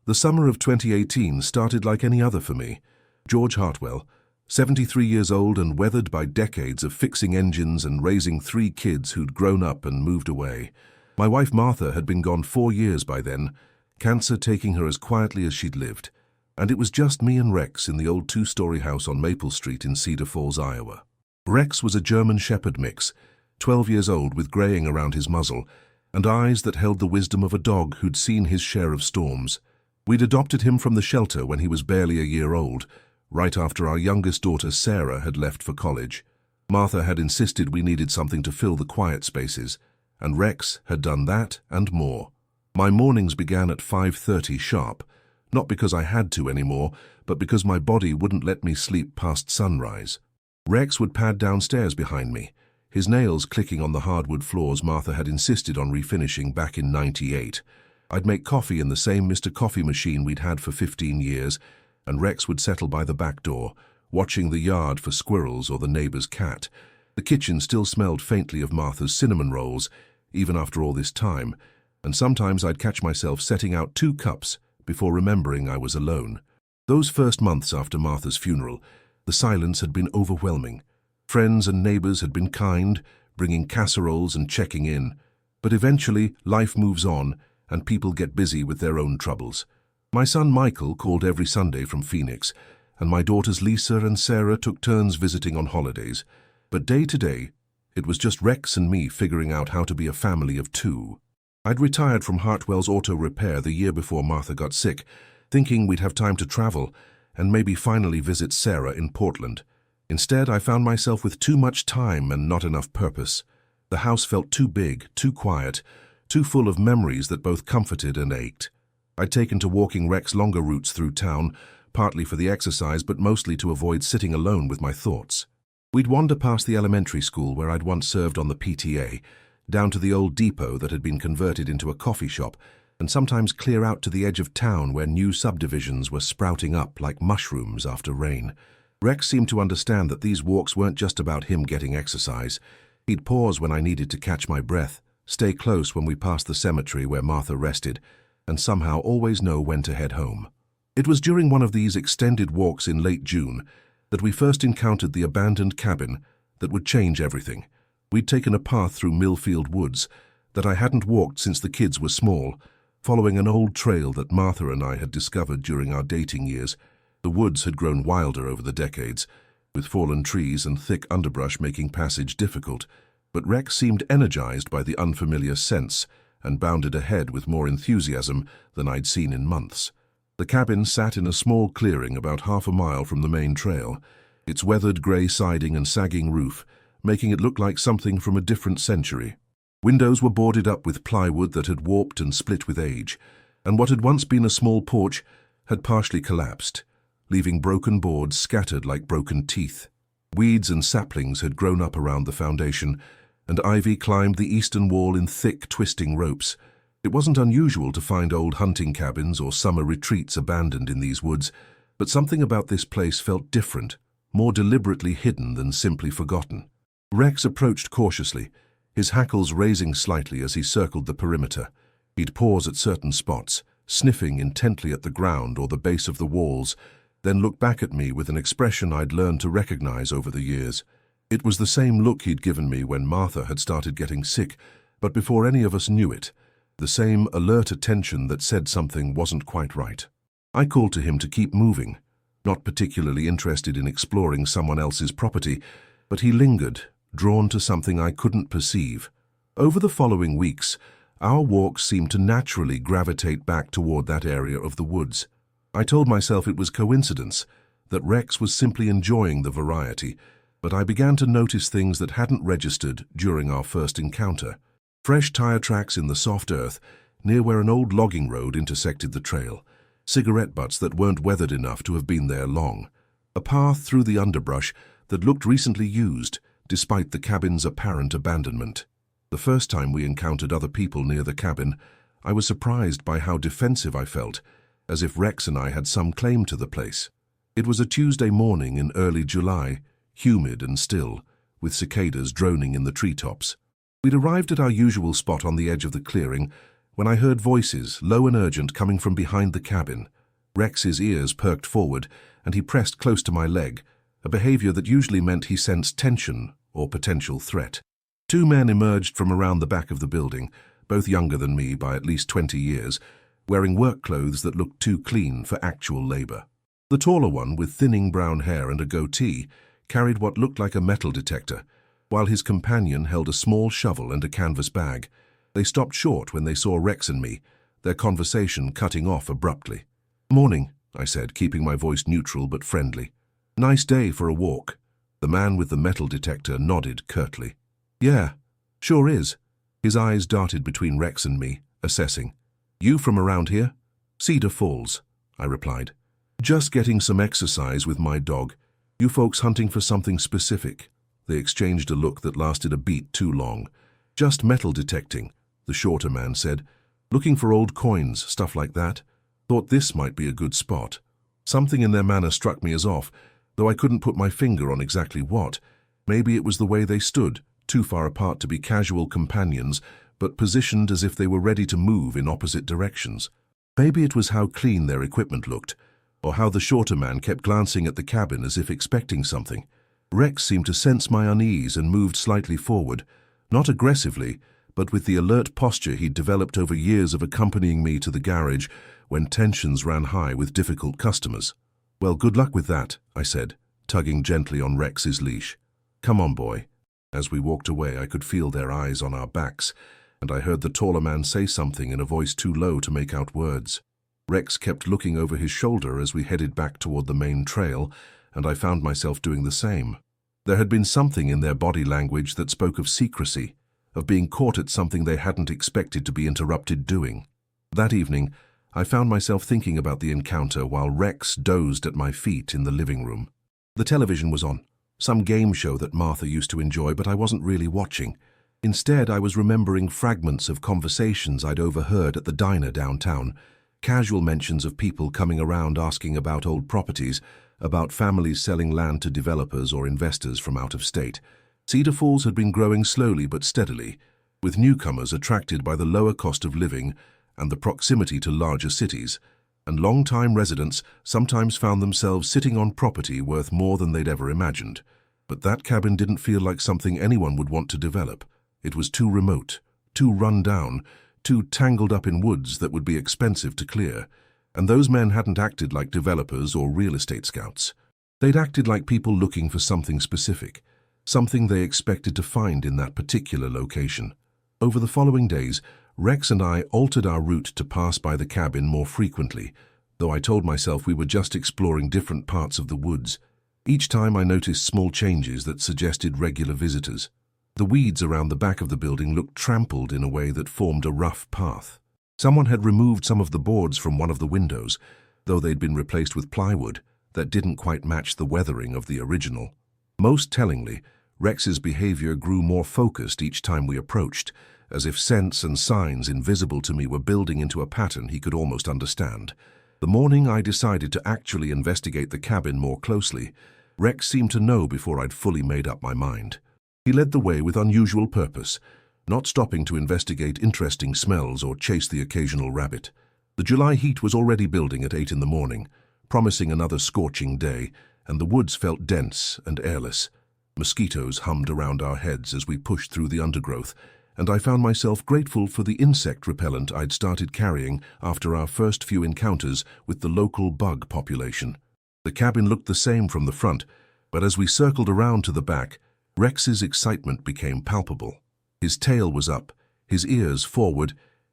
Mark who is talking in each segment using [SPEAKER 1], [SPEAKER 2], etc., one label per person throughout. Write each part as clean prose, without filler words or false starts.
[SPEAKER 1] The summer of 2018 started like any other for me. George Hartwell, 73 years old and weathered by decades of fixing engines and raising 3 kids who'd grown up and moved away. My wife Martha had been gone 4 years by then, cancer taking her as quietly as she'd lived. And it was just me and Rex in the old 2-story house on Maple Street in Cedar Falls, Iowa. Rex was a German Shepherd mix, 12 years old with graying around his muzzle, and eyes that held the wisdom of a dog who'd seen his share of storms. We'd adopted him from the shelter when he was barely a year old, right after our youngest daughter Sarah had left for college. Martha had insisted we needed something to fill the quiet spaces, and Rex had done that and more. My mornings began at 5:30 sharp, not because I had to anymore, but because my body wouldn't let me sleep past sunrise. Rex would pad downstairs behind me, his nails clicking on the hardwood floors Martha had insisted on refinishing back in '98. I'd make coffee in the same Mr. Coffee machine we'd had for 15 years, and Rex would settle by the back door, watching the yard for squirrels or the neighbor's cat. The kitchen still smelled faintly of Martha's cinnamon rolls, even after all this time, and sometimes I'd catch myself setting out 2 cups before remembering I was alone. Those first months after Martha's funeral, the silence had been overwhelming. Friends and neighbors had been kind, bringing casseroles and checking in. But eventually, life moves on, and people get busy with their own troubles. My son Michael called every Sunday from Phoenix, and my daughters Lisa and Sarah took turns visiting on holidays. But day to day, it was just Rex and me figuring out how to be a family of 2. I'd retired from Hartwell's auto repair the year before Martha got sick, thinking we'd have time to travel and maybe finally visit Sarah in Portland. Instead, I found myself with too much time and not enough purpose. The house felt too big, too quiet, too full of memories that both comforted and ached. I'd taken to walking Rex longer routes through town, partly for the exercise but mostly to avoid sitting alone with my thoughts. We'd wander past the elementary school where I'd once served on the PTA, down to the old depot that had been converted into a coffee shop, and sometimes clear out to the edge of town where new subdivisions were sprouting up like mushrooms after rain. Rex seemed to understand that these walks weren't just about him getting exercise. He'd pause when I needed to catch my breath, stay close when we passed the cemetery where Martha rested, and somehow always know when to head home. It was during one of these extended walks in late June that we first encountered the abandoned cabin that would change everything. We'd taken a path through Millfield Woods that I hadn't walked since the kids were small, following an old trail that Martha and I had discovered during our dating years. The woods had grown wilder over the decades, with fallen trees and thick underbrush making passage difficult, but Rex seemed energized by the unfamiliar scents and bounded ahead with more enthusiasm than I'd seen in months. The cabin sat in a small clearing about half a mile from the main trail, its weathered grey siding and sagging roof making it look like something from a different century. Windows were boarded up with plywood that had warped and split with age, and what had once been a small porch had partially collapsed, leaving broken boards scattered like broken teeth. Weeds and saplings had grown up around the foundation, and ivy climbed the eastern wall in thick, twisting ropes. It wasn't unusual to find old hunting cabins or summer retreats abandoned in these woods, but something about this place felt different, more deliberately hidden than simply forgotten. Rex approached cautiously, his hackles raising slightly as he circled the perimeter. He'd pause at certain spots, sniffing intently at the ground or the base of the walls, then look back at me with an expression I'd learned to recognize over the years. It was the same look he'd given me when Martha had started getting sick, but before any of us knew it, the same alert attention that said something wasn't quite right. I called to him to keep moving, not particularly interested in exploring someone else's property, but he lingered, drawn to something I couldn't perceive. Over the following weeks, our walks seemed to naturally gravitate back toward that area of the woods. I told myself it was coincidence, that Rex was simply enjoying the variety, but I began to notice things that hadn't registered during our first encounter. Fresh tire tracks in the soft earth, near where an old logging road intersected the trail. Cigarette butts that weren't weathered enough to have been there long. A path through the underbrush that looked recently used, despite the cabin's apparent abandonment. The first time we encountered other people near the cabin, I was surprised by how defensive I felt, as if Rex and I had some claim to the place. It was a Tuesday morning in early July, humid and still, with cicadas droning in the treetops. We'd arrived at our usual spot on the edge of the clearing, when I heard voices, low and urgent, coming from behind the cabin. Rex's ears perked forward, and he pressed close to my leg, a behavior that usually meant he sensed tension or potential threat. Two men emerged from around the back of the building, both younger than me by at least 20 years, wearing work clothes that looked too clean for actual labor. The taller one, with thinning brown hair and a goatee, carried what looked like a metal detector, while his companion held a small shovel and a canvas bag. They stopped short when they saw Rex and me, their conversation cutting off abruptly. "Morning," I said, keeping my voice neutral but friendly. "Nice day for a walk." The man with the metal detector nodded curtly. "Yeah, sure is." His eyes darted between Rex and me, assessing. "You from around here?" "Cedar Falls," I replied. "Just getting some exercise with my dog. You folks hunting for something specific?" They exchanged a look that lasted a beat too long. "Just metal detecting," the shorter man said. "Looking for old coins, stuff like that. Thought this might be a good spot." Something in their manner struck me as off, though I couldn't put my finger on exactly what. Maybe it was the way they stood, too far apart to be casual companions, but positioned as if they were ready to move in opposite directions. Maybe it was how clean their equipment looked, or how the shorter man kept glancing at the cabin as if expecting something. Rex seemed to sense my unease and moved slightly forward, not aggressively, but with the alert posture he'd developed over years of accompanying me to the garage when tensions ran high with difficult customers. "Well, good luck with that," I said, tugging gently on Rex's leash. "Come on, boy." As we walked away, I could feel their eyes on our backs, and I heard the taller man say something in a voice too low to make out words. Rex kept looking over his shoulder as we headed back toward the main trail, and I found myself doing the same. There had been something in their body language that spoke of secrecy, of being caught at something they hadn't expected to be interrupted doing. That evening, I found myself thinking about the encounter while Rex dozed at my feet in the living room. The television was on, some game show that Martha used to enjoy, but I wasn't really watching. Instead, I was remembering fragments of conversations I'd overheard at the diner downtown, casual mentions of people coming around asking about old properties, about families selling land to developers or investors from out of state. Cedar Falls had been growing slowly but steadily, with newcomers attracted by the lower cost of living and the proximity to larger cities, and long-time residents sometimes found themselves sitting on property worth more than they'd ever imagined. But that cabin didn't feel like something anyone would want to develop. It was too remote, too run down, too tangled up in woods that would be expensive to clear. And those men hadn't acted like developers or real estate scouts. They'd acted like people looking for something specific, something they expected to find in that particular location. Over the following days, Rex and I altered our route to pass by the cabin more frequently, though I told myself we were just exploring different parts of the woods. Each time I noticed small changes that suggested regular visitors. The weeds around the back of the building looked trampled in a way that formed a rough path. Someone had removed some of the boards from one of the windows, though they'd been replaced with plywood that didn't quite match the weathering of the original. Most tellingly, Rex's behavior grew more focused each time we approached, as if scents and signs invisible to me were building into a pattern he could almost understand. The morning I decided to actually investigate the cabin more closely, Rex seemed to know before I'd fully made up my mind. He led the way with unusual purpose, not stopping to investigate interesting smells or chase the occasional rabbit. The July heat was already building at 8 in the morning, promising another scorching day, and the woods felt dense and airless. Mosquitoes hummed around our heads as we pushed through the undergrowth, and I found myself grateful for the insect repellent I'd started carrying after our first few encounters with the local bug population. The cabin looked the same from the front, but as we circled around to the back, Rex's excitement became palpable. His tail was up, his ears forward,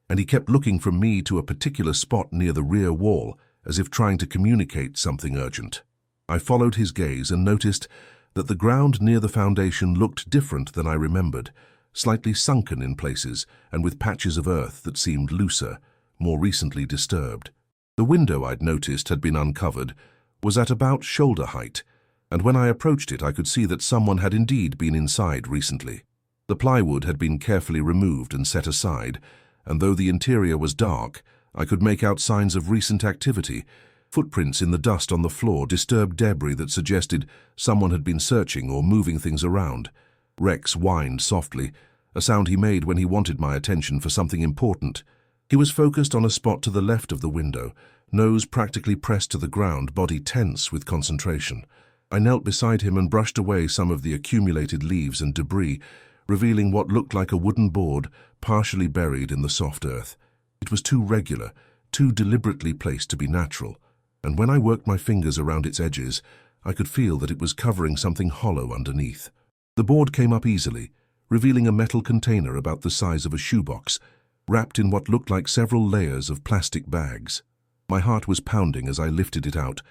[SPEAKER 1] and he kept looking from me to a particular spot near the rear wall, as if trying to communicate something urgent. I followed his gaze and noticed that the ground near the foundation looked different than I remembered, slightly sunken in places and with patches of earth that seemed looser, more recently disturbed. The window I'd noticed had been uncovered, was at about shoulder height, and when I approached it I could see that someone had indeed been inside recently. The plywood had been carefully removed and set aside, and though the interior was dark, I could make out signs of recent activity. Footprints in the dust on the floor, disturbed debris that suggested someone had been searching or moving things around. Rex whined softly, a sound he made when he wanted my attention for something important. He was focused on a spot to the left of the window, nose practically pressed to the ground, body tense with concentration. I knelt beside him and brushed away some of the accumulated leaves and debris, revealing what looked like a wooden board partially buried in the soft earth. It was too regular, too deliberately placed to be natural, and when I worked my fingers around its edges, I could feel that it was covering something hollow underneath. The board came up easily, revealing a metal container about the size of a shoebox, wrapped in what looked like several layers of plastic bags. My heart was pounding as I lifted it out,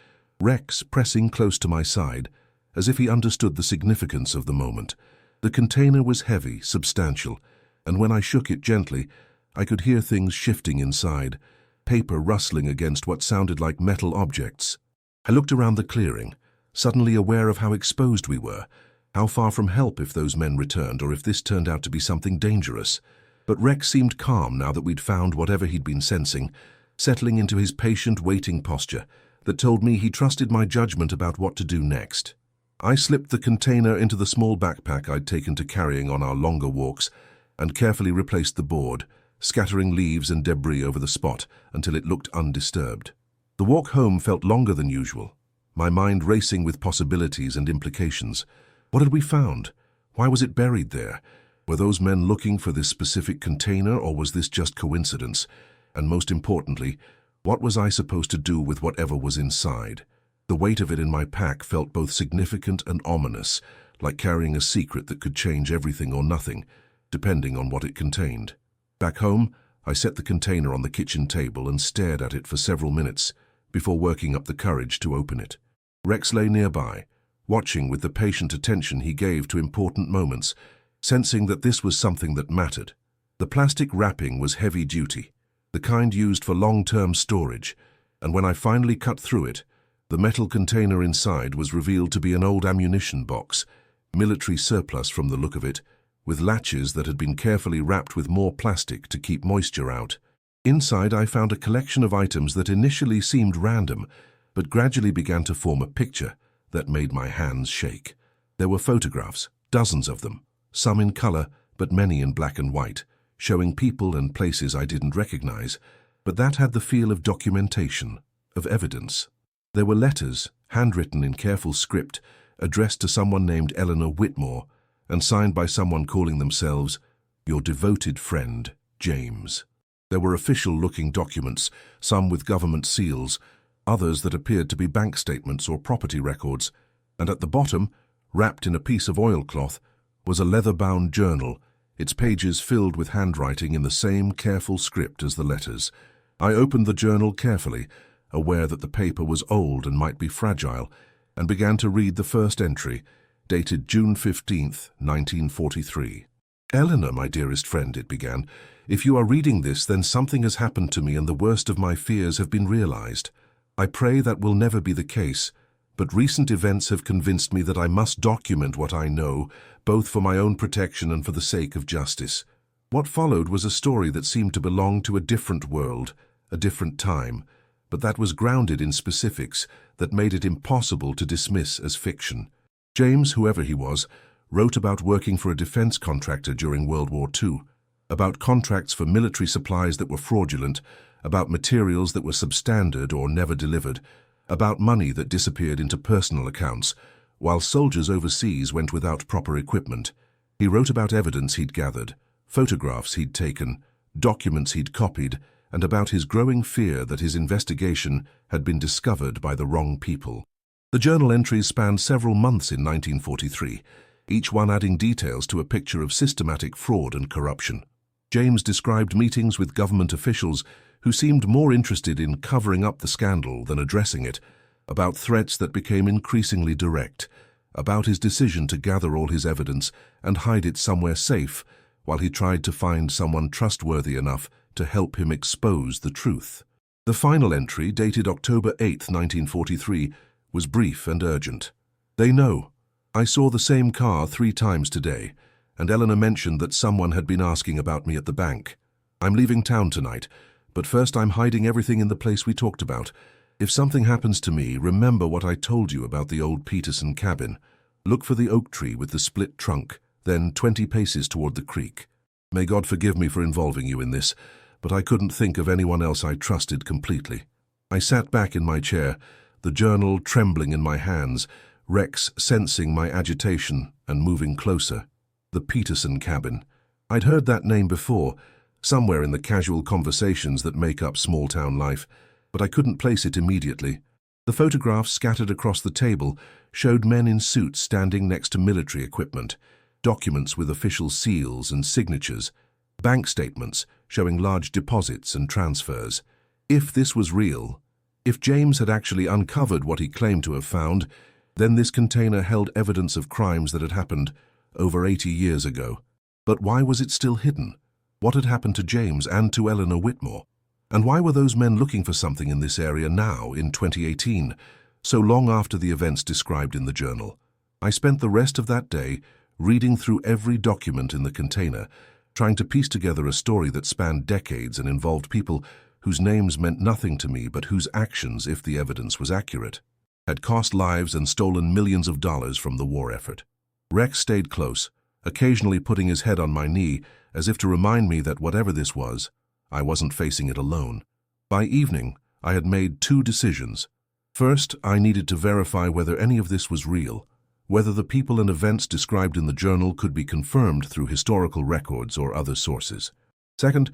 [SPEAKER 1] Rex pressing close to my side, as if he understood the significance of the moment. The container was heavy, substantial, and when I shook it gently, I could hear things shifting inside, paper rustling against what sounded like metal objects. I looked around the clearing, suddenly aware of how exposed we were, how far from help if those men returned or if this turned out to be something dangerous. But Rex seemed calm now that we'd found whatever he'd been sensing, settling into his patient waiting posture that told me he trusted my judgment about what to do next. I slipped the container into the small backpack I'd taken to carrying on our longer walks and carefully replaced the board, scattering leaves and debris over the spot until it looked undisturbed. The walk home felt longer than usual, my mind racing with possibilities and implications. What had we found? Why was it buried there? Were those men looking for this specific container, or was this just coincidence? And most importantly, what was I supposed to do with whatever was inside? The weight of it in my pack felt both significant and ominous, like carrying a secret that could change everything or nothing, depending on what it contained. Back home, I set the container on the kitchen table and stared at it for several minutes before working up the courage to open it. Rex lay nearby, watching with the patient attention he gave to important moments, sensing that this was something that mattered. The plastic wrapping was heavy duty, the kind used for long-term storage, and when I finally cut through it, the metal container inside was revealed to be an old ammunition box, military surplus from the look of it, with latches that had been carefully wrapped with more plastic to keep moisture out. Inside I found a collection of items that initially seemed random, but gradually began to form a picture that made my hands shake. There were photographs, dozens of them, some in color, but many in black and white, showing people and places I didn't recognize, but that had the feel of documentation, of evidence. There were letters, handwritten in careful script, addressed to someone named Eleanor Whitmore, and signed by someone calling themselves, "Your devoted friend, James." There were official-looking documents, some with government seals, others that appeared to be bank statements or property records, and at the bottom, wrapped in a piece of oilcloth, was a leather-bound journal, its pages filled with handwriting in the same careful script as the letters. I opened the journal carefully, aware that the paper was old and might be fragile, and began to read the first entry, dated June 15th, 1943. "Eleanor, my dearest friend," it began, "if you are reading this, then something has happened to me and the worst of my fears have been realized. I pray that will never be the case, but recent events have convinced me that I must document what I know, both for my own protection and for the sake of justice." What followed was a story that seemed to belong to a different world, a different time, but that was grounded in specifics that made it impossible to dismiss as fiction. James, whoever he was, wrote about working for a defense contractor during World War II, about contracts for military supplies that were fraudulent, about materials that were substandard or never delivered, about money that disappeared into personal accounts, while soldiers overseas went without proper equipment. He wrote about evidence he'd gathered, photographs he'd taken, documents he'd copied, and about his growing fear that his investigation had been discovered by the wrong people. The journal entries spanned several months in 1943, each one adding details to a picture of systematic fraud and corruption. James described meetings with government officials who seemed more interested in covering up the scandal than addressing it, about threats that became increasingly direct, about his decision to gather all his evidence and hide it somewhere safe while he tried to find someone trustworthy enough to help him expose the truth. The final entry, dated October 8, 1943, was brief and urgent. "They know. I saw the same car 3 times today, and Eleanor mentioned that someone had been asking about me at the bank. I'm leaving town tonight, but first I'm hiding everything in the place we talked about. If something happens to me, remember what I told you about the old Peterson cabin. Look for the oak tree with the split trunk, then 20 paces toward the creek. May God forgive me for involving you in this, but I couldn't think of anyone else I trusted completely. I sat back in my chair, the journal trembling in my hands, Rex sensing my agitation and moving closer. The Peterson cabin. I'd heard that name before, somewhere in the casual conversations that make up small-town life, but I couldn't place it immediately. The photographs scattered across the table showed men in suits standing next to military equipment, documents with official seals and signatures, bank statements showing large deposits and transfers. If this was real, if James had actually uncovered what he claimed to have found, then this container held evidence of crimes that had happened over 80 years ago. But why was it still hidden? What had happened to James and to Eleanor Whitmore? And why were those men looking for something in this area now, in 2018, so long after the events described in the journal? I spent the rest of that day reading through every document in the container, trying to piece together a story that spanned decades and involved people whose names meant nothing to me but whose actions, if the evidence was accurate, had cost lives and stolen millions of dollars from the war effort. Rex stayed close, occasionally putting his head on my knee as if to remind me that whatever this was, I wasn't facing it alone. By evening, I had made two decisions. First, I needed to verify whether any of this was real, whether the people and events described in the journal could be confirmed through historical records or other sources. Second,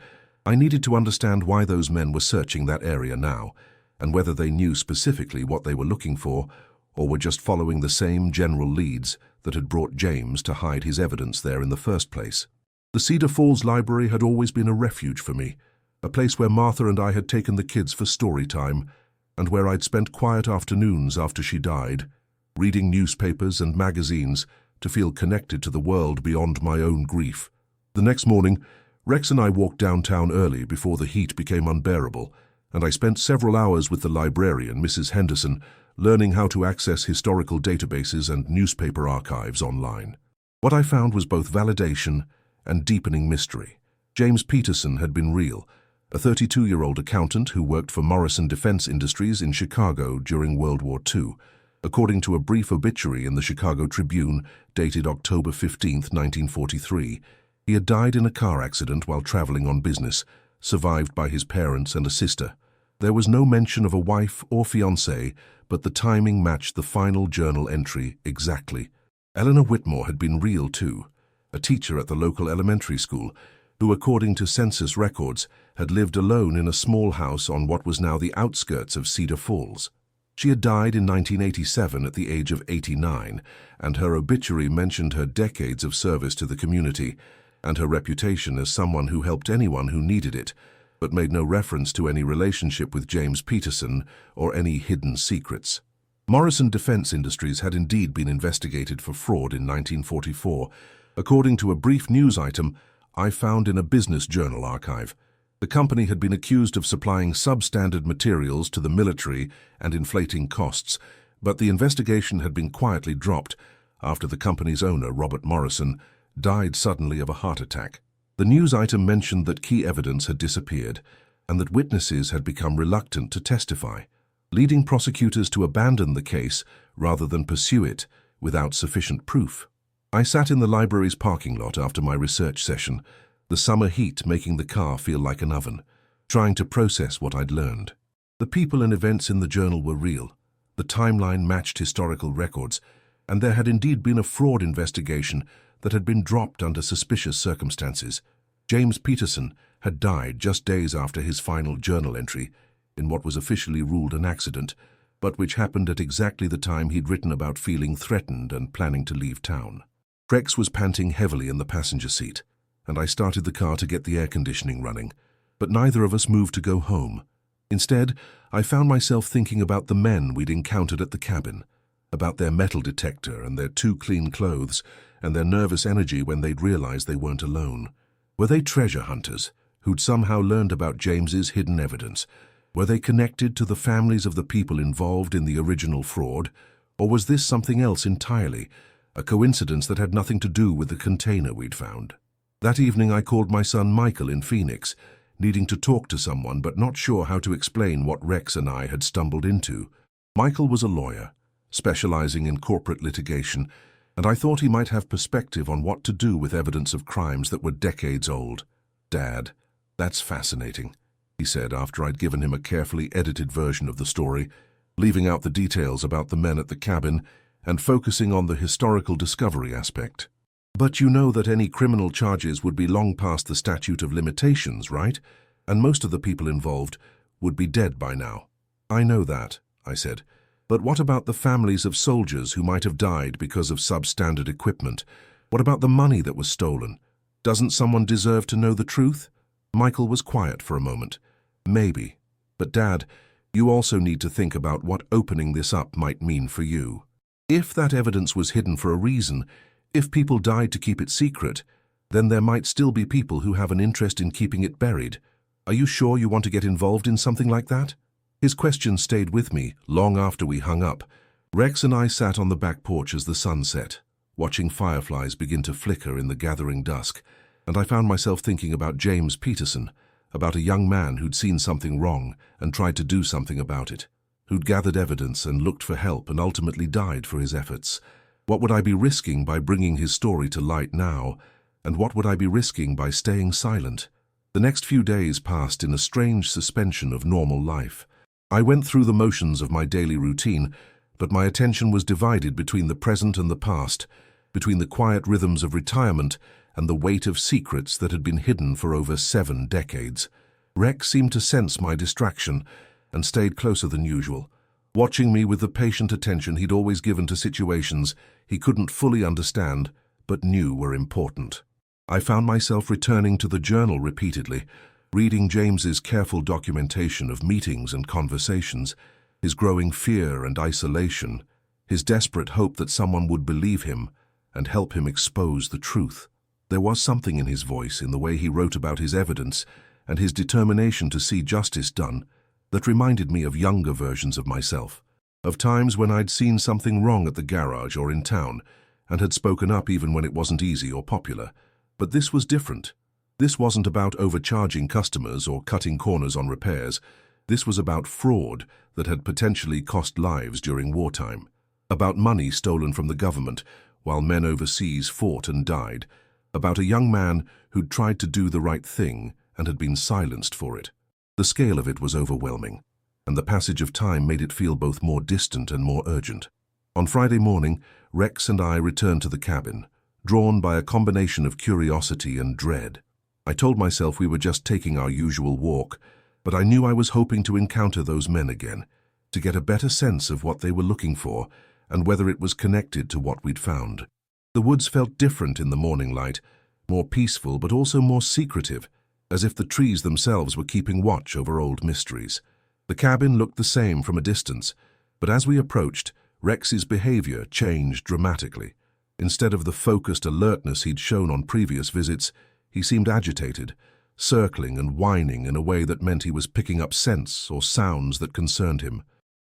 [SPEAKER 1] I needed to understand why those men were searching that area now, and whether they knew specifically what they were looking for, or were just following the same general leads that had brought James to hide his evidence there in the first place. The Cedar Falls Library had always been a refuge for me, a place where Martha and I had taken the kids for story time, and where I'd spent quiet afternoons after she died, reading newspapers and magazines to feel connected to the world beyond my own grief. The next morning, Rex and I walked downtown early before the heat became unbearable, and I spent several hours with the librarian, Mrs. Henderson, learning how to access historical databases and newspaper archives online. What I found was both validation and deepening mystery. James Peterson had been real, a 32-year-old accountant who worked for Morrison Defense Industries in Chicago during World War II, according to a brief obituary in the Chicago Tribune dated October 15, 1943. He had died in a car accident while traveling on business, survived by his parents and a sister. There was no mention of a wife or fiancée, but the timing matched the final journal entry exactly. Eleanor Whitmore had been real too, a teacher at the local elementary school, who, according to census records, had lived alone in a small house on what was now the outskirts of Cedar Falls. She had died in 1987 at the age of 89, and her obituary mentioned her decades of service to the community and her reputation as someone who helped anyone who needed it, but made no reference to any relationship with James Peterson or any hidden secrets. Morrison Defense Industries had indeed been investigated for fraud in 1944, according to a brief news item I found in a business journal archive. The company had been accused of supplying substandard materials to the military and inflating costs, but the investigation had been quietly dropped after the company's owner, Robert Morrison, died suddenly of a heart attack. The news item mentioned that key evidence had disappeared and that witnesses had become reluctant to testify, leading prosecutors to abandon the case rather than pursue it without sufficient proof. I sat in the library's parking lot after my research session, the summer heat making the car feel like an oven, trying to process what I'd learned. The people and events in the journal were real, the timeline matched historical records, and there had indeed been a fraud investigation that had been dropped under suspicious circumstances. James Peterson had died just days after his final journal entry in what was officially ruled an accident, but which happened at exactly the time he'd written about feeling threatened and planning to leave town. Rex was panting heavily in the passenger seat, and I started the car to get the air conditioning running, but neither of us moved to go home. Instead, I found myself thinking about the men we'd encountered at the cabin, about their metal detector and their too clean clothes, and their nervous energy when they'd realized they weren't alone. Were they treasure hunters who'd somehow learned about James's hidden evidence? Were they connected to the families of the people involved in the original fraud? Or was this something else entirely, a coincidence that had nothing to do with the container we'd found? That evening I called my son Michael in Phoenix, needing to talk to someone but not sure how to explain what Rex and I had stumbled into. Michael was a lawyer, specializing in corporate litigation, and I thought he might have perspective on what to do with evidence of crimes that were decades old. "Dad," "That's fascinating," he said after I'd given him a carefully edited version of the story, leaving out the details about the men at the cabin and focusing on the historical discovery aspect. "But you know that any criminal charges would be long past the statute of limitations, right? And most of the people involved would be dead by now." "I know that," I said. "But what about the families of soldiers who might have died because of substandard equipment? What about the money that was stolen? Doesn't someone deserve to know the truth?" Michael was quiet for a moment. "Maybe. But Dad, you also need to think about what opening this up might mean for you. If that evidence was hidden for a reason, if people died to keep it secret, then there might still be people who have an interest in keeping it buried. Are you sure you want to get involved in something like that?" His question stayed with me long after we hung up. Rex and I sat on the back porch as the sun set, watching fireflies begin to flicker in the gathering dusk, and I found myself thinking about James Peterson, about a young man who'd seen something wrong and tried to do something about it, who'd gathered evidence and looked for help and ultimately died for his efforts. What would I be risking by bringing his story to light now, and what would I be risking by staying silent? The next few days passed in a strange suspension of normal life. I went through the motions of my daily routine, but my attention was divided between the present and the past, between the quiet rhythms of retirement and the weight of secrets that had been hidden for over 7 decades. Rex seemed to sense my distraction and stayed closer than usual, watching me with the patient attention he'd always given to situations he couldn't fully understand but knew were important. I found myself returning to the journal repeatedly, reading James's careful documentation of meetings and conversations, his growing fear and isolation, his desperate hope that someone would believe him and help him expose the truth. There was something in his voice, in the way he wrote about his evidence and his determination to see justice done, that reminded me of younger versions of myself, of times when I'd seen something wrong at the garage or in town and had spoken up even when it wasn't easy or popular. But this was different. This wasn't about overcharging customers or cutting corners on repairs. This was about fraud that had potentially cost lives during wartime, about money stolen from the government while men overseas fought and died, about a young man who'd tried to do the right thing and had been silenced for it. The scale of it was overwhelming, and the passage of time made it feel both more distant and more urgent. On Friday morning, Rex and I returned to the cabin, drawn by a combination of curiosity and dread. I told myself we were just taking our usual walk, but I knew I was hoping to encounter those men again, to get a better sense of what they were looking for and whether it was connected to what we'd found. The woods felt different in the morning light, more peaceful but also more secretive, as if the trees themselves were keeping watch over old mysteries. The cabin looked the same from a distance, but as we approached, Rex's behavior changed dramatically. Instead of the focused alertness he'd shown on previous visits, he seemed agitated, circling and whining in a way that meant he was picking up scents or sounds that concerned him.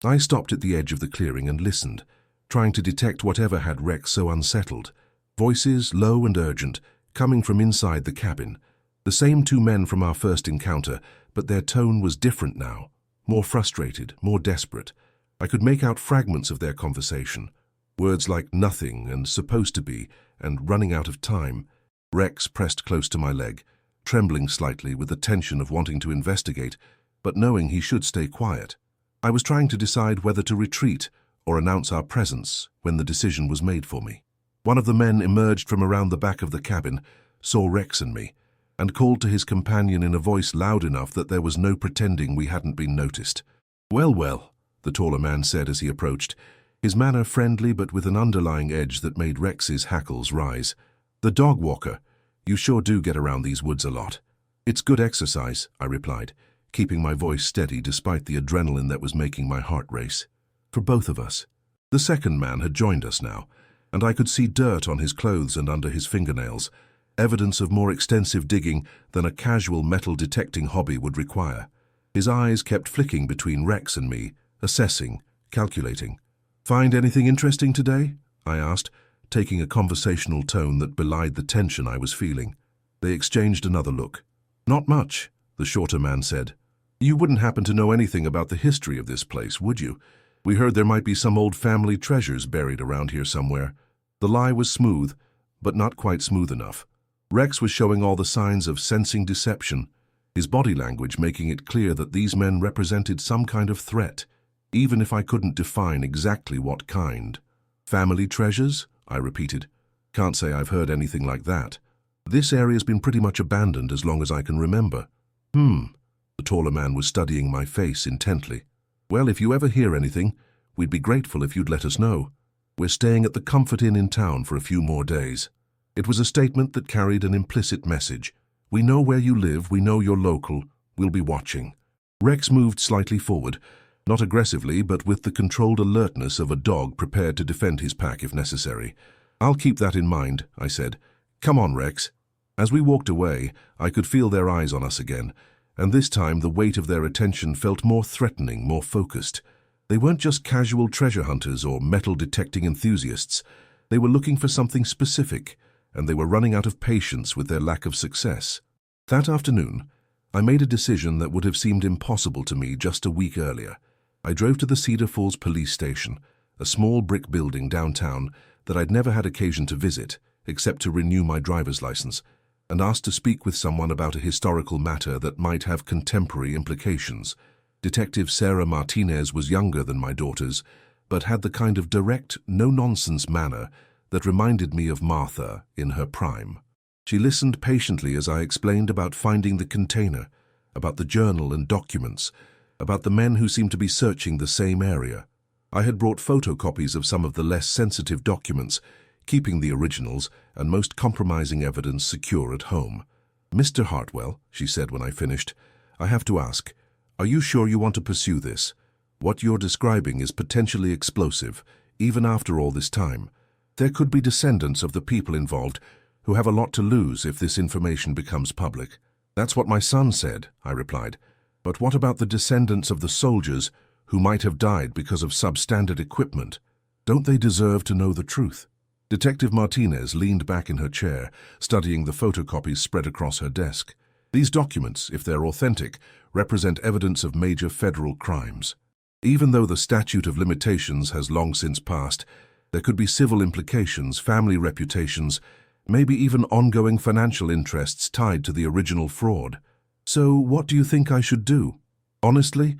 [SPEAKER 1] I stopped at the edge of the clearing and listened, trying to detect whatever had Rex so unsettled. Voices, low and urgent, coming from inside the cabin. The same 2 men from our first encounter, but their tone was different now, more frustrated, more desperate. I could make out fragments of their conversation, words like nothing and supposed to be and running out of time. Rex pressed close to my leg, trembling slightly with the tension of wanting to investigate, but knowing he should stay quiet. I was trying to decide whether to retreat or announce our presence when the decision was made for me. One of the men emerged from around the back of the cabin, saw Rex and me, and called to his companion in a voice loud enough that there was no pretending we hadn't been noticed. "Well, well," the taller man said as he approached, his manner friendly but with an underlying edge that made Rex's hackles rise. "The dog walker. You sure do get around these woods a lot." "It's good exercise," I replied, keeping my voice steady despite the adrenaline that was making my heart race. "For both of us." The second man had joined us now, and I could see dirt on his clothes and under his fingernails, evidence of more extensive digging than a casual metal detecting hobby would require. His eyes kept flicking between Rex and me, assessing, calculating. "Find anything interesting today?" I asked, taking a conversational tone that belied the tension I was feeling. They exchanged another look. "Not much," the shorter man said. "You wouldn't happen to know anything about the history of this place, would you? We heard there might be some old family treasures buried around here somewhere." The lie was smooth, but not quite smooth enough. Rex was showing all the signs of sensing deception. his body language making it clear that these men represented some kind of threat, even if I couldn't define exactly what kind. "Family treasures?" I repeated. "Can't say I've heard anything like that. This area's been pretty much abandoned as long as I can remember." The taller man was studying my face intently. "Well, if you ever hear anything, we'd be grateful if you'd let us know. We're staying at the Comfort Inn in town for a few more days." It was a statement that carried an implicit message. "We know where you live, we know you're local, we'll be watching." Rex moved slightly forward, not aggressively, but with the controlled alertness of a dog prepared to defend his pack if necessary. "I'll keep that in mind," I said. "Come on, Rex." As we walked away, I could feel their eyes on us again, and this time the weight of their attention felt more threatening, more focused. They weren't just casual treasure hunters or metal-detecting enthusiasts. They were looking for something specific, and they were running out of patience with their lack of success. That afternoon, I made a decision that would have seemed impossible to me just a week earlier. I drove to the Cedar Falls police station, a small brick building downtown that I'd never had occasion to visit, except to renew my driver's license, and asked to speak with someone about a historical matter that might have contemporary implications. Detective Sarah Martinez was younger than my daughters, but had the kind of direct, no-nonsense manner that reminded me of Martha in her prime. She listened patiently as I explained about finding the container, about the journal and documents, about the men who seemed to be searching the same area. I had brought photocopies of some of the less sensitive documents, keeping the originals and most compromising evidence secure at home. "Mr. Hartwell," she said when I finished, "I have to ask, are you sure you want to pursue this? What you're describing is potentially explosive, even after all this time. There could be descendants of the people involved who have a lot to lose if this information becomes public." "That's what my son said," I replied. "But what about the descendants of the soldiers who might have died because of substandard equipment? Don't they deserve to know the truth?" Detective Martinez leaned back in her chair, studying the photocopies spread across her desk. "These documents, if they're authentic, represent evidence of major federal crimes. Even though the statute of limitations has long since passed, there could be civil implications, family reputations, maybe even ongoing financial interests tied to the original fraud. So what do you think I should do? Honestly,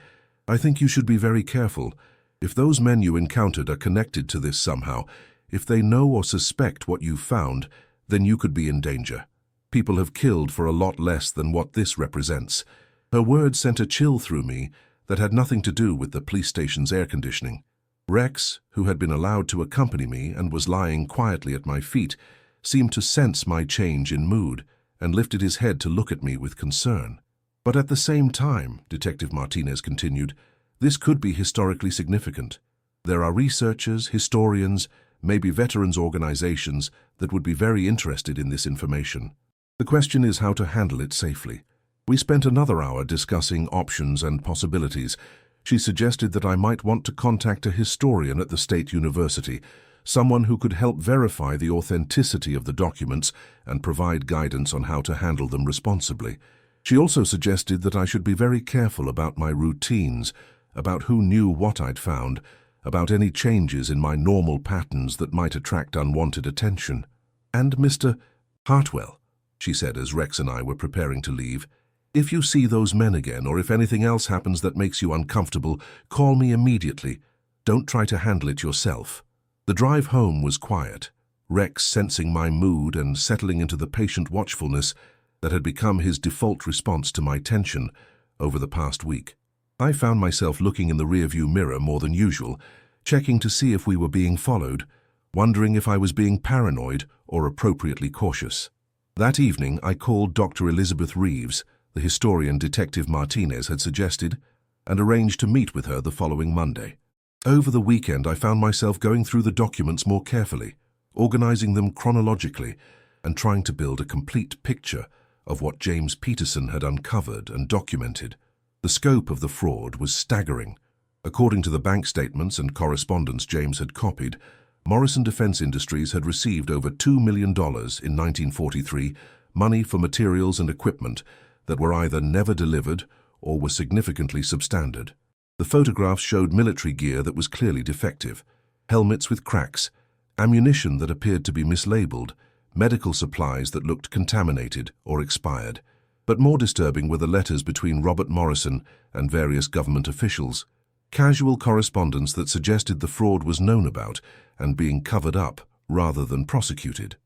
[SPEAKER 1] I think you should be very careful. If those men you encountered are connected to this somehow, if they know or suspect what you've found, then you could be in danger. People have killed for a lot less than what this represents." Her words sent a chill through me that had nothing to do with the police station's air conditioning. Rex, who had been allowed to accompany me and was lying quietly at my feet, seemed to sense my change in mood and lifted his head to look at me with concern. "But at the same time," Detective Martinez continued, "this could be historically significant. There are researchers, historians, maybe veterans organizations that would be very interested in this information. The question is how to handle it safely." We spent another hour discussing options and possibilities. She suggested that I might want to contact a historian at the State University, someone who could help verify the authenticity of the documents and provide guidance on how to handle them responsibly. She also suggested that I should be very careful about my routines, about who knew what I'd found, about any changes in my normal patterns that might attract unwanted attention. "And Mr. Hartwell," she said as Rex and I were preparing to leave, "if you see those men again or if anything else happens that makes you uncomfortable, call me immediately. Don't try to handle it yourself." The drive home was quiet, Rex sensing my mood and settling into the patient watchfulness that had become his default response to my tension over the past week. I found myself looking in the rearview mirror more than usual, checking to see if we were being followed, wondering if I was being paranoid or appropriately cautious. That evening, I called Dr. Elizabeth Reeves, the historian Detective Martinez had suggested, and arranged to meet with her the following Monday. Over the weekend, I found myself going through the documents more carefully, organizing them chronologically, and trying to build a complete picture of what James Peterson had uncovered and documented. The scope of the fraud was staggering. According to the bank statements and correspondence James had copied, Morrison Defense Industries had received over $2 million in 1943, money for materials and equipment that were either never delivered or were significantly substandard. The photographs showed military gear that was clearly defective, helmets with cracks, ammunition that appeared to be mislabeled, medical supplies that looked contaminated or expired. But more disturbing were the letters between Robert Morrison and various government officials, casual correspondence that suggested the fraud was known about and being covered up rather than prosecuted.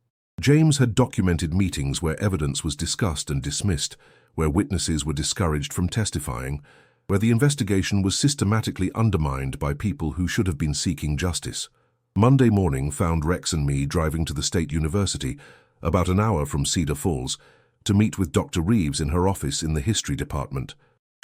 [SPEAKER 1] James had documented meetings where evidence was discussed and dismissed, where witnesses were discouraged from testifying, where the investigation was systematically undermined by people who should have been seeking justice. Monday morning found Rex and me driving to the State University, about an hour from Cedar Falls, to meet with Dr. Reeves in her office in the history department.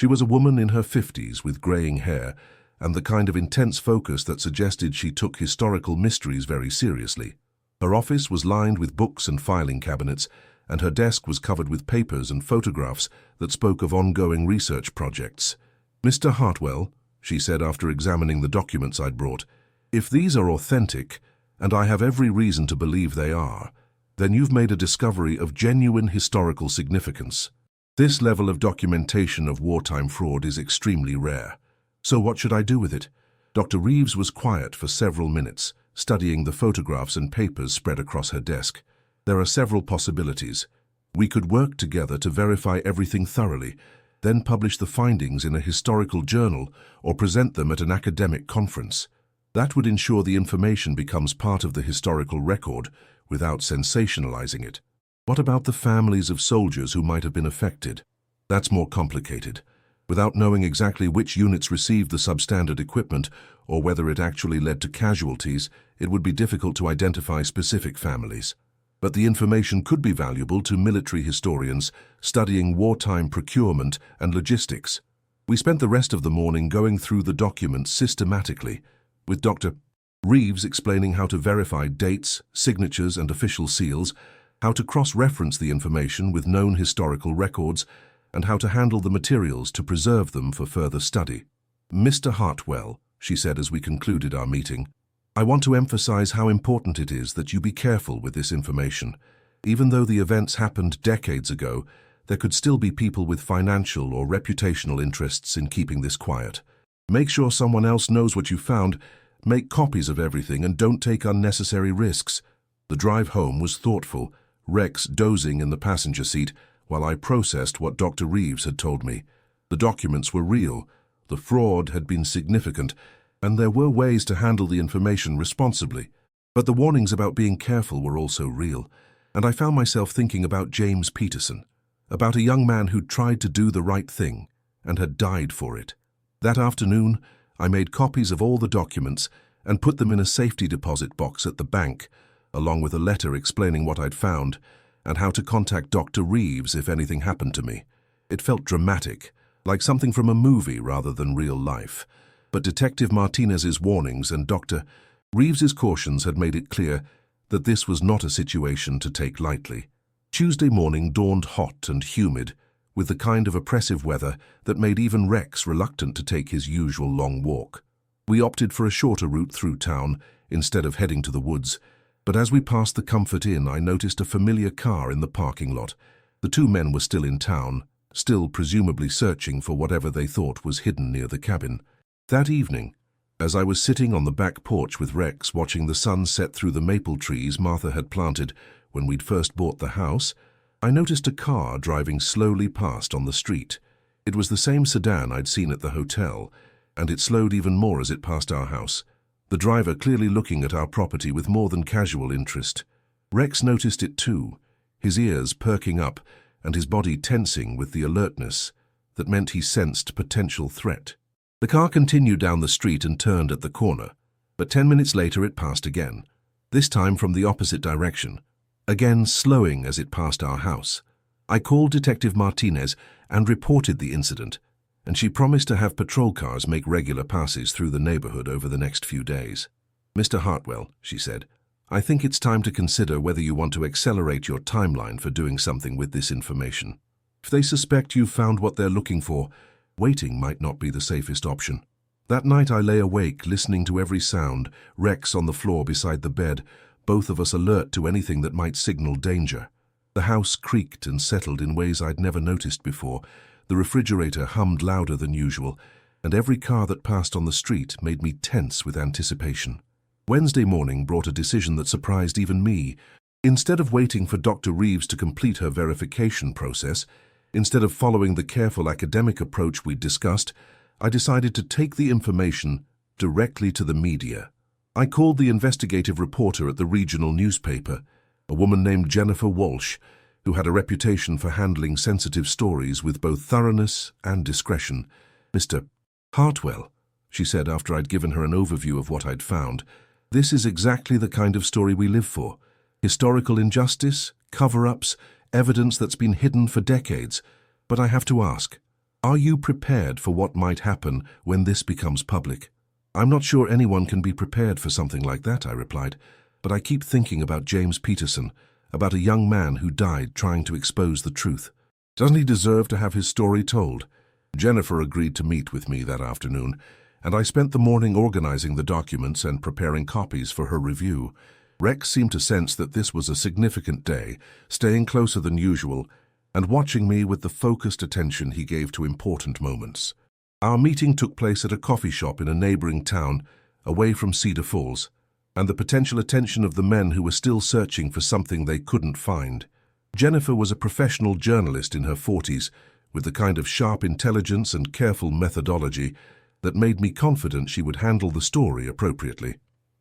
[SPEAKER 1] She was a woman in her 50s with graying hair and the kind of intense focus that suggested she took historical mysteries very seriously. Her office was lined with books and filing cabinets, and her desk was covered with papers and photographs that spoke of ongoing research projects. "Mr. Hartwell," she said after examining the documents I'd brought, "if these are authentic, and I have every reason to believe they are, then you've made a discovery of genuine historical significance. This level of documentation of wartime fraud is extremely rare. So what should I do with it?" Dr. Reeves was quiet for several minutes, studying the photographs and papers spread across her desk. "There are several possibilities. We could work together to verify everything thoroughly, then publish the findings in a historical journal or present them at an academic conference. That would ensure the information becomes part of the historical record without sensationalizing it. What about the families of soldiers who might have been affected? That's more complicated. Without knowing exactly which units received the substandard equipment or whether it actually led to casualties, it would be difficult to identify specific families. But the information could be valuable to military historians studying wartime procurement and logistics. We spent the rest of the morning going through the documents systematically, with Dr. Reeves explaining how to verify dates, signatures, and official seals, how to cross-reference the information with known historical records, and how to handle the materials to preserve them for further study. "Mr. Hartwell," she said as we concluded our meeting, "I want to emphasize how important it is that you be careful with this information. Even though the events happened decades ago, there could still be people with financial or reputational interests in keeping this quiet. Make sure someone else knows what you found, make copies of everything, and don't take unnecessary risks." The drive home was thoughtful, Rex dozing in the passenger seat, while I processed what Dr. Reeves had told me. The documents were real, the fraud had been significant, and there were ways to handle the information responsibly. But the warnings about being careful were also real, and I found myself thinking about James Peterson, about a young man who'd tried to do the right thing and had died for it. That afternoon, I made copies of all the documents and put them in a safety deposit box at the bank, along with a letter explaining what I'd found and how to contact Dr. Reeves if anything happened to me. It felt dramatic, like something from a movie rather than real life. But Detective Martinez's warnings and Dr. Reeves's cautions had made it clear that this was not a situation to take lightly. Tuesday morning dawned hot and humid, with the kind of oppressive weather that made even Rex reluctant to take his usual long walk. We opted for a shorter route through town instead of heading to the woods, but as we passed the Comfort Inn, I noticed a familiar car in the parking lot. The two men were still in town, still presumably searching for whatever they thought was hidden near the cabin. That evening, as I was sitting on the back porch with Rex watching the sun set through the maple trees Martha had planted when we'd first bought the house, I noticed a car driving slowly past on the street. It was the same sedan I'd seen at the hotel, and it slowed even more as it passed our house, the driver clearly looking at our property with more than casual interest. Rex noticed it too, his ears perking up and his body tensing with the alertness that meant he sensed potential threat. The car continued down the street and turned at the corner, but 10 minutes later it passed again, this time from the opposite direction, again slowing as it passed our house. I called Detective Martinez and reported the incident, and she promised to have patrol cars make regular passes through the neighborhood over the next few days. "Mr. Hartwell," she said, "I think it's time to consider whether you want to accelerate your timeline for doing something with this information. If they suspect you've found what they're looking for, waiting might not be the safest option." That night I lay awake, listening to every sound, Rex on the floor beside the bed, both of us alert to anything that might signal danger. The house creaked and settled in ways I'd never noticed before. The refrigerator hummed louder than usual, and every car that passed on the street made me tense with anticipation. Wednesday morning brought a decision that surprised even me. Instead of waiting for Dr. Reeves to complete her verification process, Instead of following the careful academic approach we'd discussed, I decided to take the information directly to the media. I called the investigative reporter at the regional newspaper, a woman named Jennifer Walsh, who had a reputation for handling sensitive stories with both thoroughness and discretion. "Mr. Hartwell," she said after I'd given her an overview of what I'd found, "this is exactly the kind of story we live for. Historical injustice, cover-ups, evidence that's been hidden for decades. But I have to ask, are you prepared for what might happen when this becomes public?" "I'm not sure anyone can be prepared for something like that," I replied, "but I keep thinking about James Peterson, about a young man who died trying to expose the truth. Doesn't he deserve to have his story told?" Jennifer agreed to meet with me that afternoon, and I spent the morning organizing the documents and preparing copies for her review. Rex seemed to sense that this was a significant day, staying closer than usual, and watching me with the focused attention he gave to important moments. Our meeting took place at a coffee shop in a neighboring town, away from Cedar Falls, and the potential attention of the men who were still searching for something they couldn't find. Jennifer was a professional journalist in her 40s, with the kind of sharp intelligence and careful methodology that made me confident she would handle the story appropriately.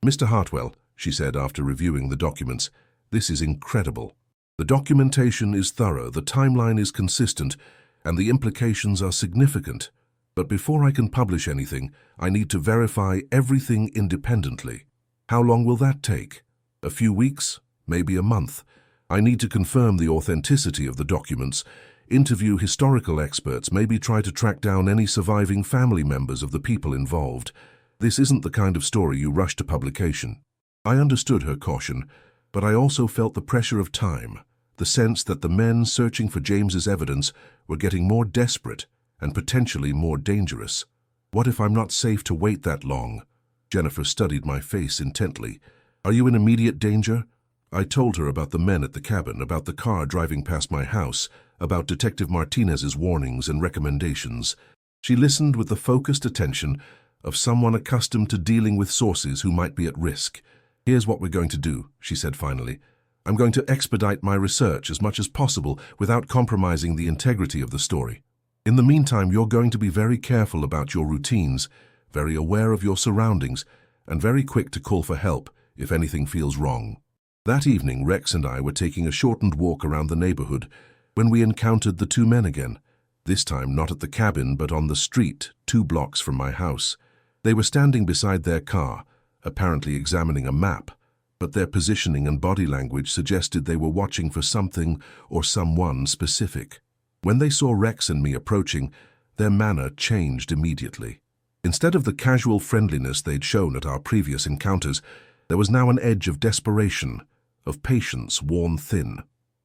[SPEAKER 1] "Mr. Hartwell," she said after reviewing the documents, "this is incredible. The documentation is thorough, the timeline is consistent, and the implications are significant. But before I can publish anything, I need to verify everything independently. How long will that take? A few weeks? Maybe a month? I need to confirm the authenticity of the documents, interview historical experts, maybe try to track down any surviving family members of the people involved. This isn't the kind of story you rush to publication." I understood her caution, but I also felt the pressure of time, the sense that the men searching for James's evidence were getting more desperate and potentially more dangerous. "What if I'm not safe to wait that long?" Jennifer studied my face intently. "Are you in immediate danger?" I told her about the men at the cabin, about the car driving past my house, about Detective Martinez's warnings and recommendations. She listened with the focused attention of someone accustomed to dealing with sources who might be at risk. "Here's what we're going to do," she said finally. "I'm going to expedite my research as much as possible without compromising the integrity of the story. In the meantime, you're going to be very careful about your routines, very aware of your surroundings, and very quick to call for help if anything feels wrong." That evening, Rex and I were taking a shortened walk around the neighborhood when we encountered the two men again, this time not at the cabin but on the street 2 blocks from my house. They were standing beside their car, apparently examining a map, but their positioning and body language suggested they were watching for something or someone specific. When they saw Rex and me approaching, their manner changed immediately. Instead of the casual friendliness they'd shown at our previous encounters, there was now an edge of desperation, of patience worn thin.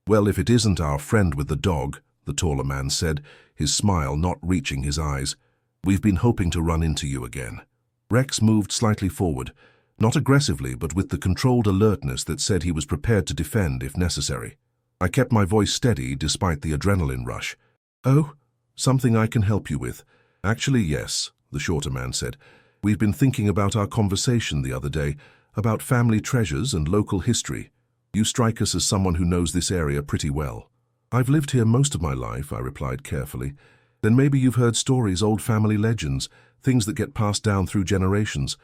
[SPEAKER 1] "Well, if it isn't our friend with the dog," the taller man said, his smile not reaching his eyes, "we've been hoping to run into you again." Rex moved slightly forward, not aggressively but with the controlled alertness that said he was prepared to defend if necessary. I kept my voice steady despite the adrenaline rush. "Oh, something I can help you with?" "Actually, yes," the shorter man said. "We've been thinking about our conversation the other day, about family treasures and local history. You strike us as someone who knows this area pretty well." "I've lived here most of my life," I replied carefully. "Then maybe you've heard stories, old family legends, things that get passed down through generations.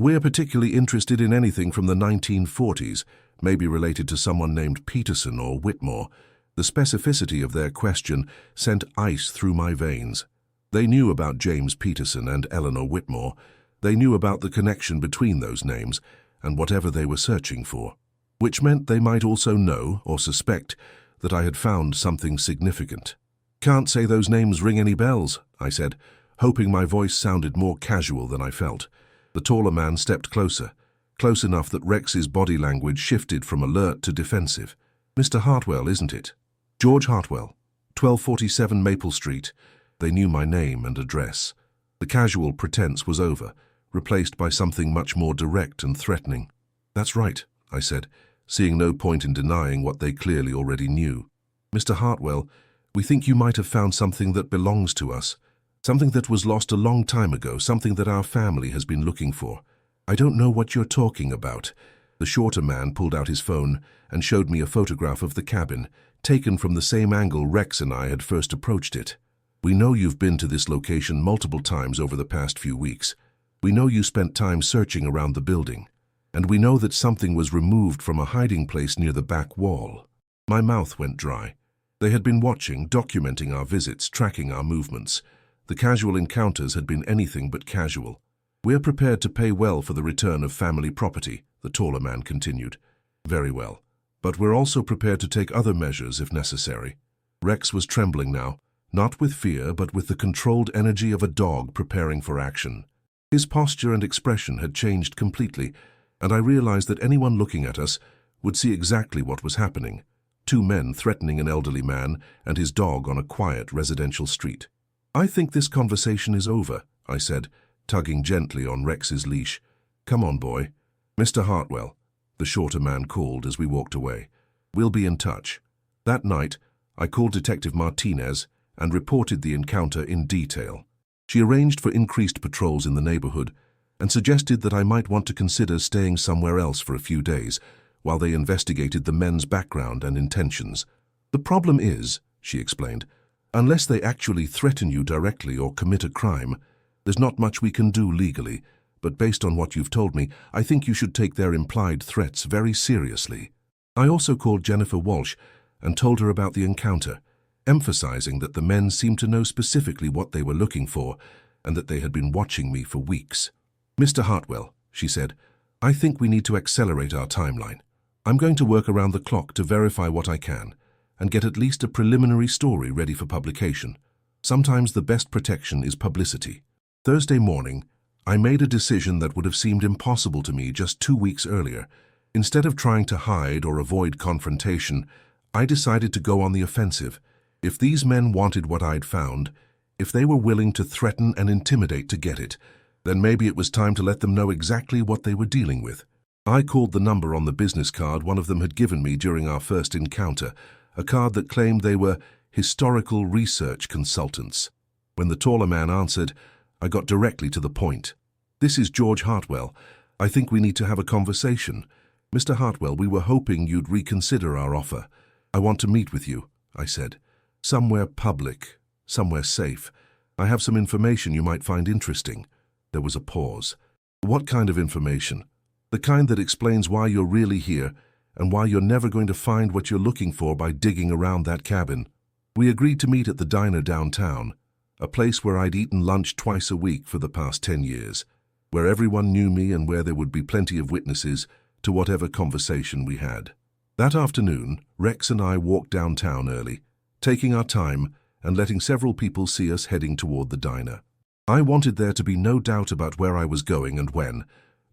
[SPEAKER 1] We're particularly interested in anything from the 1940s, maybe related to someone named Peterson or Whitmore." The specificity of their question sent ice through my veins. They knew about James Peterson and Eleanor Whitmore. They knew about the connection between those names and whatever they were searching for, which meant they might also know or suspect that I had found something significant. "Can't say those names ring any bells," I said, hoping my voice sounded more casual than I felt. The taller man stepped closer, close enough that Rex's body language shifted from alert to defensive. "Mr. Hartwell, isn't it? George Hartwell, 1247 Maple Street." They knew my name and address. The casual pretense was over, replaced by something much more direct and threatening. "That's right," I said, seeing no point in denying what they clearly already knew. "Mr. Hartwell, we think you might have found something that belongs to us, something that was lost a long time ago, something that our family has been looking for." "I don't know what you're talking about." The shorter man pulled out his phone and showed me a photograph of the cabin, taken from the same angle Rex and I had first approached it. We know you've been to this location multiple times over the past few weeks. We know you spent time searching around the building. And we know that something was removed from a hiding place near the back wall. My mouth went dry. They had been watching, documenting our visits, tracking our movements. The casual encounters had been anything but casual. "We're prepared to pay well for the return of family property," the taller man continued. "Very well. But we're also prepared to take other measures if necessary." Rex was trembling now, not with fear, but with the controlled energy of a dog preparing for action. His posture and expression had changed completely, and I realized that anyone looking at us would see exactly what was happening. Two men threatening an elderly man and his dog on a quiet residential street. "I think this conversation is over," I said, tugging gently on Rex's leash. "Come on, boy." "Mr. Hartwell," the shorter man called as we walked away. "We'll be in touch." That night, I called Detective Martinez and reported the encounter in detail. She arranged for increased patrols in the neighborhood and suggested that I might want to consider staying somewhere else for a few days while they investigated the men's background and intentions. "The problem is," she explained, "unless they actually threaten you directly or commit a crime, there's not much we can do legally, but based on what you've told me, I think you should take their implied threats very seriously." I also called Jennifer Walsh and told her about the encounter, emphasizing that the men seemed to know specifically what they were looking for and that they had been watching me for weeks. "Mr. Hartwell," she said, "I think we need to accelerate our timeline. I'm going to work around the clock to verify what I can and get at least a preliminary story ready for publication. Sometimes the best protection is publicity." Thursday morning, I made a decision that would have seemed impossible to me just 2 weeks earlier. Instead of trying to hide or avoid confrontation, I decided to go on the offensive. If these men wanted what I'd found, if they were willing to threaten and intimidate to get it, then maybe it was time to let them know exactly what they were dealing with. I called the number on the business card one of them had given me during our first encounter, a card that claimed they were historical research consultants. When the taller man answered, I got directly to the point. "This is George Hartwell. I think we need to have a conversation. Mr. Hartwell, we were hoping you'd reconsider our offer. I want to meet with you," I said. "Somewhere public, somewhere safe. I have some information you might find interesting." There was a pause. "What kind of information?" "The kind that explains why you're really here and why you're never going to find what you're looking for by digging around that cabin." We agreed to meet at the diner downtown, a place where I'd eaten lunch twice a week for the past 10 years, where everyone knew me and where there would be plenty of witnesses to whatever conversation we had. That afternoon, Rex and I walked downtown early, taking our time and letting several people see us heading toward the diner. I wanted there to be no doubt about where I was going and when,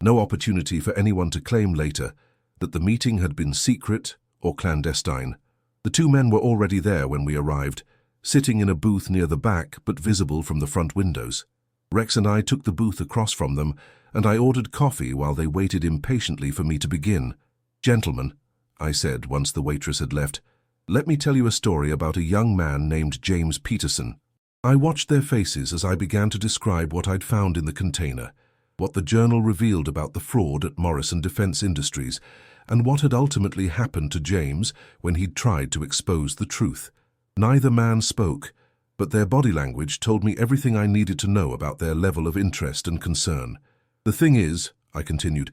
[SPEAKER 1] no opportunity for anyone to claim later that the meeting had been secret or clandestine. The two men were already there when we arrived, sitting in a booth near the back but visible from the front windows. Rex and I took the booth across from them, and I ordered coffee while they waited impatiently for me to begin. "Gentlemen," I said once the waitress had left, "let me tell you a story about a young man named James Peterson." I watched their faces as I began to describe what I'd found in the container, what the journal revealed about the fraud at Morrison Defense Industries, and what had ultimately happened to James when he'd tried to expose the truth. Neither man spoke, but their body language told me everything I needed to know about their level of interest and concern. "The thing is," I continued,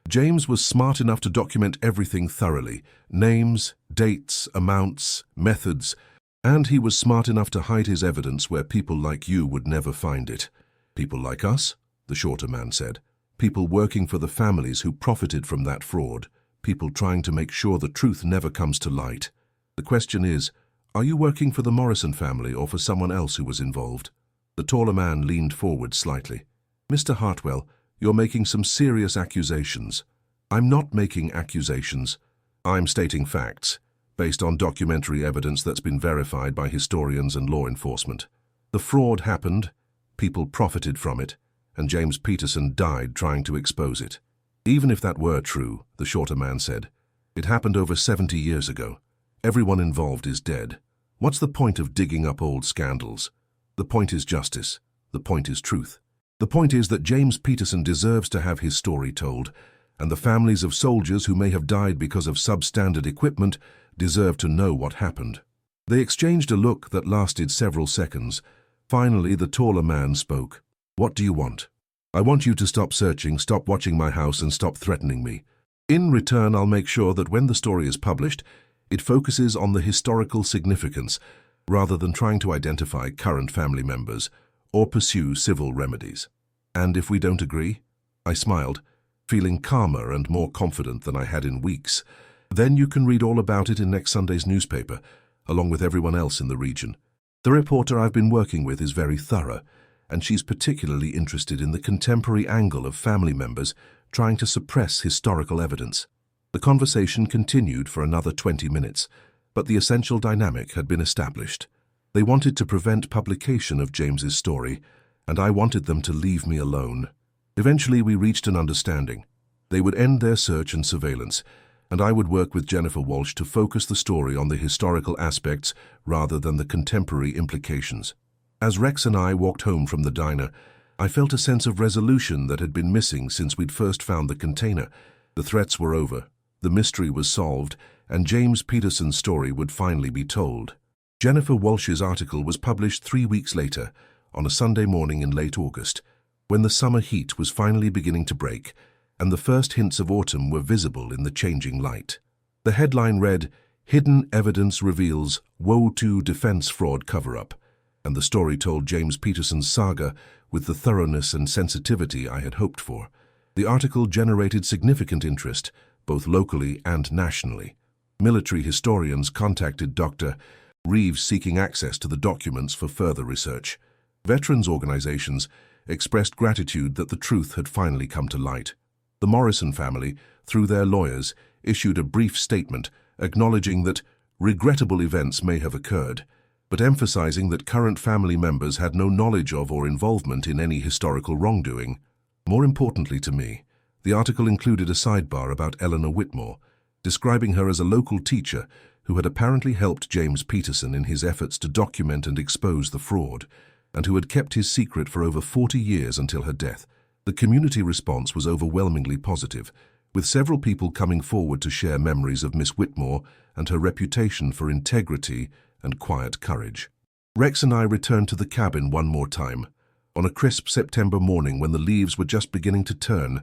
[SPEAKER 1] "James was smart enough to document everything thoroughly, names, dates, amounts, methods, and he was smart enough to hide his evidence where people like you would never find it." "People like us?" the shorter man said. "People working for the families who profited from that fraud, people trying to make sure the truth never comes to light. The question is, are you working for the Morrison family or for someone else who was involved?" The taller man leaned forward slightly. "Mr. Hartwell, you're making some serious accusations." "I'm not making accusations. I'm stating facts, based on documentary evidence that's been verified by historians and law enforcement. The fraud happened, people profited from it, and James Peterson died trying to expose it. Even if that were true," the shorter man said, "it happened over 70 years ago. Everyone involved is dead. What's the point of digging up old scandals? The point is justice. The point is truth. The point is that James Peterson deserves to have his story told, and the families of soldiers who may have died because of substandard equipment deserve to know what happened. They exchanged a look that lasted several seconds. Finally, the taller man spoke. "What do you want?" "I want you to stop searching, stop watching my house, and stop threatening me. In return, I'll make sure that when the story is published, it focuses on the historical significance rather than trying to identify current family members or pursue civil remedies." "And if we don't agree?" I smiled, feeling calmer and more confident than I had in weeks. "Then you can read all about it in next Sunday's newspaper, along with everyone else in the region. The reporter I've been working with is very thorough, and she's particularly interested in the contemporary angle of family members trying to suppress historical evidence." The conversation continued for another 20 minutes, but the essential dynamic had been established. They wanted to prevent publication of James's story, and I wanted them to leave me alone. Eventually, we reached an understanding. They would end their search and surveillance, and I would work with Jennifer Walsh to focus the story on the historical aspects rather than the contemporary implications. As Rex and I walked home from the diner, I felt a sense of resolution that had been missing since we'd first found the container. The threats were over, the mystery was solved, and James Peterson's story would finally be told. Jennifer Walsh's article was published 3 weeks later, on a Sunday morning in late August, when the summer heat was finally beginning to break, and the first hints of autumn were visible in the changing light. The headline read, "Hidden Evidence Reveals Woe to Defense Fraud Cover-Up," and the story told James Peterson's saga with the thoroughness and sensitivity I had hoped for. The article generated significant interest, both locally and nationally. Military historians contacted Dr. Reeves seeking access to the documents for further research. Veterans organizations expressed gratitude that the truth had finally come to light. The Morrison family, through their lawyers, issued a brief statement acknowledging that regrettable events may have occurred, but emphasizing that current family members had no knowledge of or involvement in any historical wrongdoing. More importantly to me, the article included a sidebar about Eleanor Whitmore, describing her as a local teacher who had apparently helped James Peterson in his efforts to document and expose the fraud, and who had kept his secret for over 40 years until her death. The community response was overwhelmingly positive, with several people coming forward to share memories of Miss Whitmore and her reputation for integrity and quiet courage. Rex and I returned to the cabin one more time, on a crisp September morning when the leaves were just beginning to turn,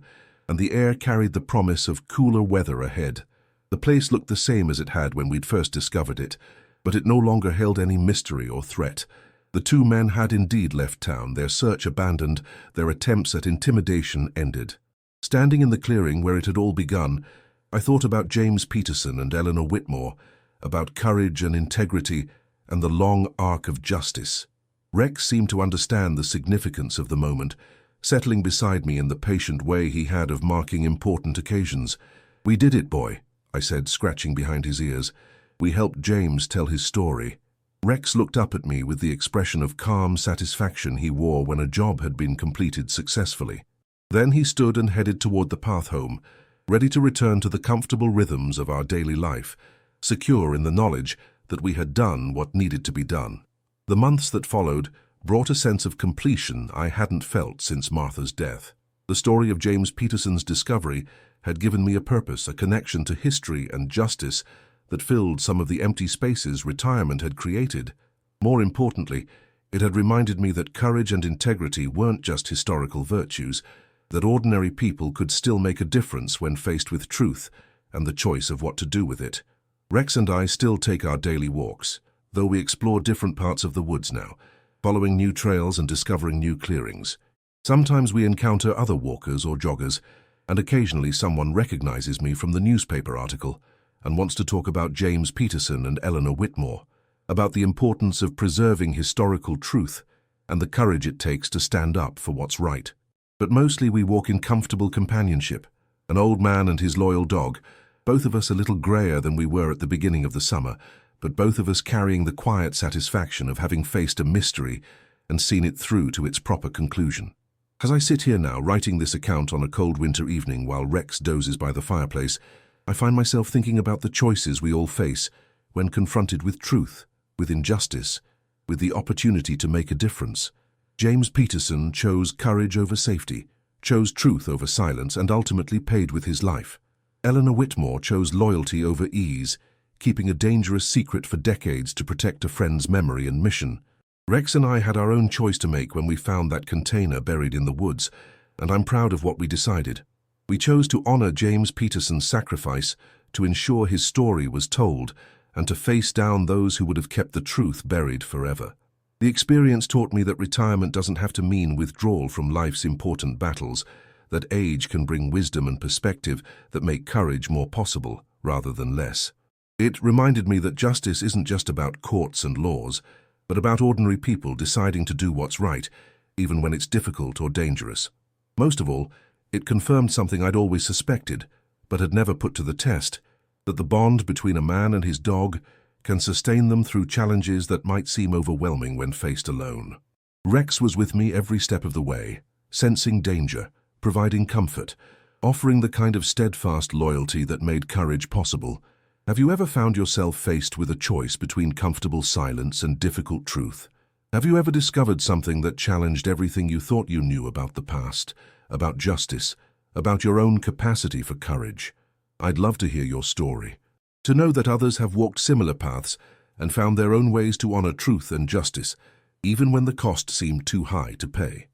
[SPEAKER 1] and the air carried the promise of cooler weather ahead. The place looked the same as it had when we'd first discovered it, but it no longer held any mystery or threat. The two men had indeed left town, their search abandoned, their attempts at intimidation ended. Standing in the clearing where it had all begun, I thought about James Peterson and Eleanor Whitmore, about courage and integrity and the long arc of justice. Rex seemed to understand the significance of the moment, settling beside me in the patient way he had of marking important occasions. "We did it, boy," I said, scratching behind his ears. "We helped James tell his story." Rex looked up at me with the expression of calm satisfaction he wore when a job had been completed successfully. Then he stood and headed toward the path home, ready to return to the comfortable rhythms of our daily life, secure in the knowledge that we had done what needed to be done. The months that followed brought a sense of completion I hadn't felt since Martha's death. The story of James Peterson's discovery had given me a purpose, a connection to history and justice that filled some of the empty spaces retirement had created. More importantly, it had reminded me that courage and integrity weren't just historical virtues, that ordinary people could still make a difference when faced with truth and the choice of what to do with it. Rex and I still take our daily walks, though we explore different parts of the woods now, following new trails and discovering new clearings. Sometimes we encounter other walkers or joggers, and occasionally someone recognizes me from the newspaper article and wants to talk about James Peterson and Eleanor Whitmore, about the importance of preserving historical truth and the courage it takes to stand up for what's right. But mostly we walk in comfortable companionship, an old man and his loyal dog, both of us a little grayer than we were at the beginning of the summer, but both of us carrying the quiet satisfaction of having faced a mystery and seen it through to its proper conclusion. As I sit here now, writing this account on a cold winter evening while Rex dozes by the fireplace, I find myself thinking about the choices we all face when confronted with truth, with injustice, with the opportunity to make a difference. James Peterson chose courage over safety, chose truth over silence, and ultimately paid with his life. Eleanor Whitmore chose loyalty over ease, keeping a dangerous secret for decades to protect a friend's memory and mission. Rex and I had our own choice to make when we found that container buried in the woods, and I'm proud of what we decided. We chose to honor James Peterson's sacrifice, to ensure his story was told, and to face down those who would have kept the truth buried forever. The experience taught me that retirement doesn't have to mean withdrawal from life's important battles, that age can bring wisdom and perspective that make courage more possible rather than less. It reminded me that justice isn't just about courts and laws, but about ordinary people deciding to do what's right, even when it's difficult or dangerous. Most of all, it confirmed something I'd always suspected, but had never put to the test, that the bond between a man and his dog can sustain them through challenges that might seem overwhelming when faced alone. Rex was with me every step of the way, sensing danger, providing comfort, offering the kind of steadfast loyalty that made courage possible. Have you ever found yourself faced with a choice between comfortable silence and difficult truth? Have you ever discovered something that challenged everything you thought you knew about the past, about justice, about your own capacity for courage? I'd love to hear your story. To know that others have walked similar paths and found their own ways to honor truth and justice, even when the cost seemed too high to pay.